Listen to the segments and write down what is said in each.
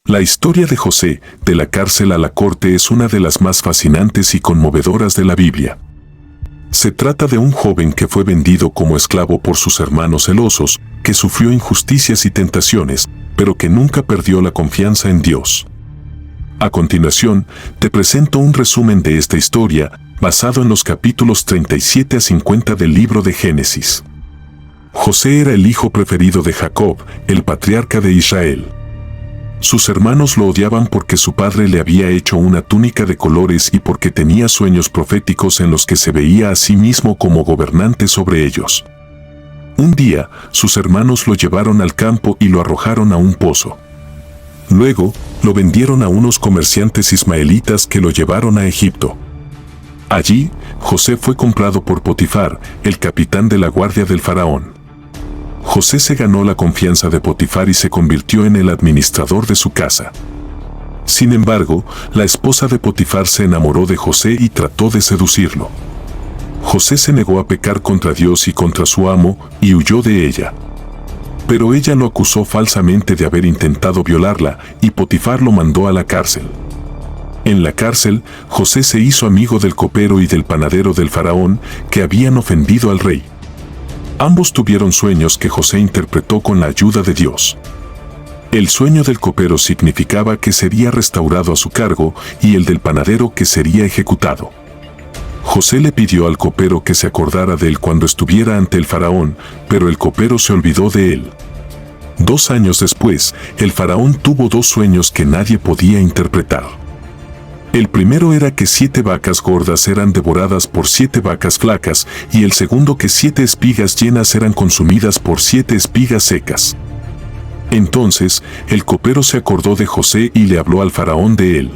La historia de José, de la cárcel a la corte, es una de las más fascinantes y conmovedoras de la Biblia. Se trata de un joven que fue vendido como esclavo por sus hermanos celosos, que sufrió injusticias y tentaciones, pero que nunca perdió la confianza en Dios. A continuación, te presento un resumen de esta historia, basado en los capítulos 37 a 50 del libro de Génesis. José era el hijo preferido de Jacob, el patriarca de Israel. Sus hermanos lo odiaban porque su padre le había hecho una túnica de colores y porque tenía sueños proféticos en los que se veía a sí mismo como gobernante sobre ellos. Un día, sus hermanos lo llevaron al campo y lo arrojaron a un pozo. Luego, lo vendieron a unos comerciantes ismaelitas que lo llevaron a Egipto. Allí, José fue comprado por Potifar, el capitán de la guardia del faraón. José se ganó la confianza de Potifar y se convirtió en el administrador de su casa. Sin embargo, la esposa de Potifar se enamoró de José y trató de seducirlo. José se negó a pecar contra Dios y contra su amo y huyó de ella. Pero ella lo acusó falsamente de haber intentado violarla y Potifar lo mandó a la cárcel. En la cárcel, José se hizo amigo del copero y del panadero del faraón que habían ofendido al rey. Ambos tuvieron sueños que José interpretó con la ayuda de Dios. El sueño del copero significaba que sería restaurado a su cargo y el del panadero que sería ejecutado. José le pidió al copero que se acordara de él cuando estuviera ante el faraón, pero el copero se olvidó de él. 2 años después, el faraón tuvo 2 sueños que nadie podía interpretar. El primero era que 7 vacas gordas eran devoradas por 7 vacas flacas, y el segundo que 7 espigas llenas eran consumidas por 7 espigas secas. Entonces, el copero se acordó de José y le habló al faraón de él.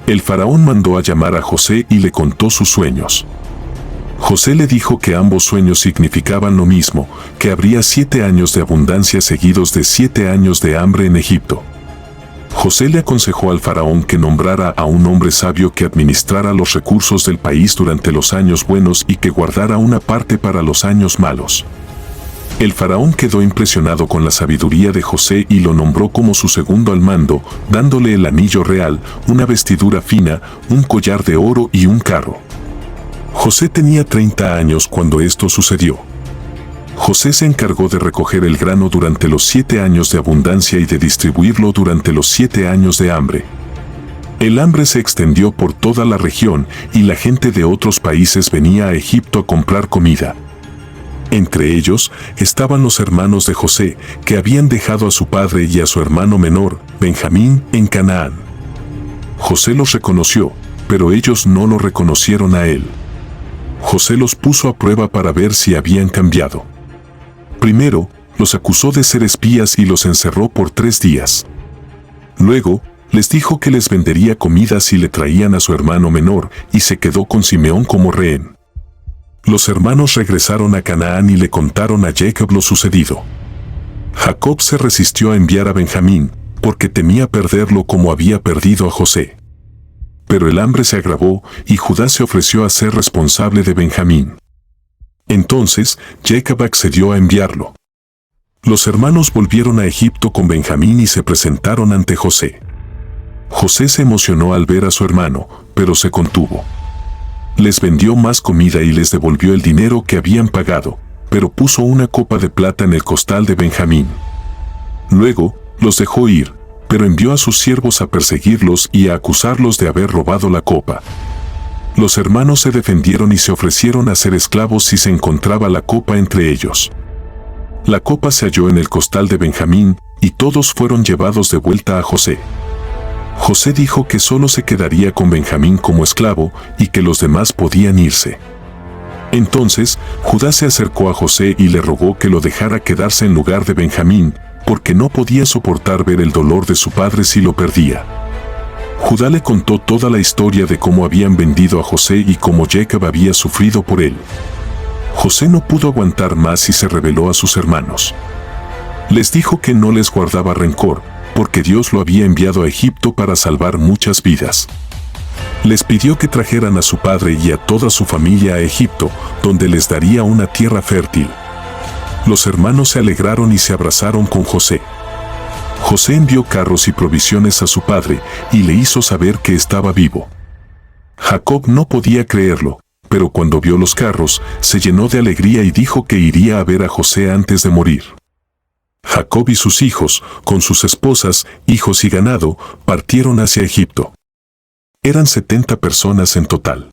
El faraón mandó a llamar a José y le contó sus sueños. José le dijo que ambos sueños significaban lo mismo, que habría 7 años de abundancia seguidos de 7 años de hambre en Egipto. José le aconsejó al faraón que nombrara a un hombre sabio que administrara los recursos del país durante los años buenos y que guardara una parte para los años malos. El faraón quedó impresionado con la sabiduría de José y lo nombró como su segundo al mando, dándole el anillo real, una vestidura fina, un collar de oro y un carro. José tenía 30 años cuando esto sucedió. José se encargó de recoger el grano durante los 7 años de abundancia y de distribuirlo durante los 7 años de hambre. El hambre se extendió por toda la región y la gente de otros países venía a Egipto a comprar comida. Entre ellos estaban los hermanos de José, que habían dejado a su padre y a su hermano menor, Benjamín, en Canaán. José los reconoció, pero ellos no lo reconocieron a él. José los puso a prueba para ver si habían cambiado. Primero, los acusó de ser espías y los encerró por 3 días. Luego, les dijo que les vendería comida si le traían a su hermano menor, y se quedó con Simeón como rehén. Los hermanos regresaron a Canaán y le contaron a Jacob lo sucedido. Jacob se resistió a enviar a Benjamín, porque temía perderlo como había perdido a José. Pero el hambre se agravó y Judá se ofreció a ser responsable de Benjamín. Entonces, Jacob accedió a enviarlo. Los hermanos volvieron a Egipto con Benjamín y se presentaron ante José. José se emocionó al ver a su hermano, pero se contuvo. Les vendió más comida y les devolvió el dinero que habían pagado, pero puso una copa de plata en el costal de Benjamín. Luego, los dejó ir, pero envió a sus siervos a perseguirlos y a acusarlos de haber robado la copa. Los hermanos se defendieron y se ofrecieron a ser esclavos si se encontraba la copa entre ellos. La copa se halló en el costal de Benjamín, y todos fueron llevados de vuelta a José. José dijo que solo se quedaría con Benjamín como esclavo y que los demás podían irse. Entonces, Judá se acercó a José y le rogó que lo dejara quedarse en lugar de Benjamín, porque no podía soportar ver el dolor de su padre si lo perdía. Judá le contó toda la historia de cómo habían vendido a José y cómo Jacob había sufrido por él. José no pudo aguantar más y se rebeló a sus hermanos. Les dijo que no les guardaba rencor, porque Dios lo había enviado a Egipto para salvar muchas vidas. Les pidió que trajeran a su padre y a toda su familia a Egipto, donde les daría una tierra fértil. Los hermanos se alegraron y se abrazaron con José. José envió carros y provisiones a su padre y le hizo saber que estaba vivo. Jacob no podía creerlo, pero cuando vio los carros, se llenó de alegría y dijo que iría a ver a José antes de morir. Jacob y sus hijos, con sus esposas, hijos y ganado, partieron hacia Egipto. Eran 70 personas en total.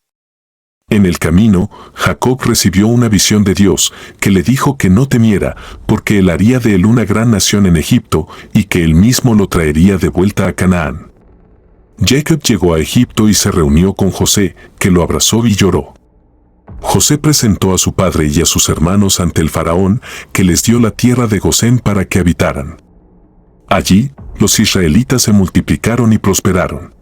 En el camino, Jacob recibió una visión de Dios, que le dijo que no temiera, porque él haría de él una gran nación en Egipto, y que él mismo lo traería de vuelta a Canaán. Jacob llegó a Egipto y se reunió con José, que lo abrazó y lloró. José presentó a su padre y a sus hermanos ante el faraón, que les dio la tierra de Gosén para que habitaran. Allí, los israelitas se multiplicaron y prosperaron.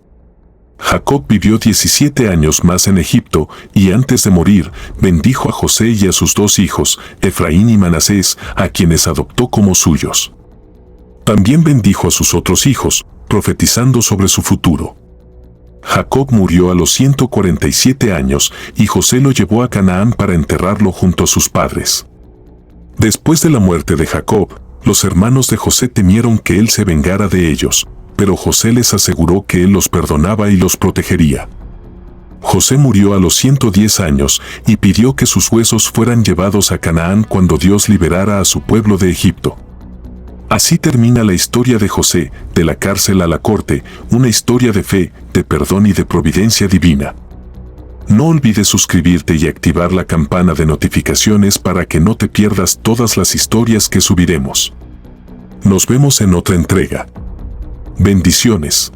Jacob vivió 17 años más en Egipto, y antes de morir, bendijo a José y a sus 2 hijos, Efraín y Manasés, a quienes adoptó como suyos. También bendijo a sus otros hijos, profetizando sobre su futuro. Jacob murió a los 147 años, y José lo llevó a Canaán para enterrarlo junto a sus padres. Después de la muerte de Jacob, los hermanos de José temieron que él se vengara de ellos, pero José les aseguró que él los perdonaba y los protegería. José murió a los 110 años y pidió que sus huesos fueran llevados a Canaán cuando Dios liberara a su pueblo de Egipto. Así termina la historia de José, de la cárcel a la corte, una historia de fe, de perdón y de providencia divina. No olvides suscribirte y activar la campana de notificaciones para que no te pierdas todas las historias que subiremos. Nos vemos en otra entrega. Bendiciones.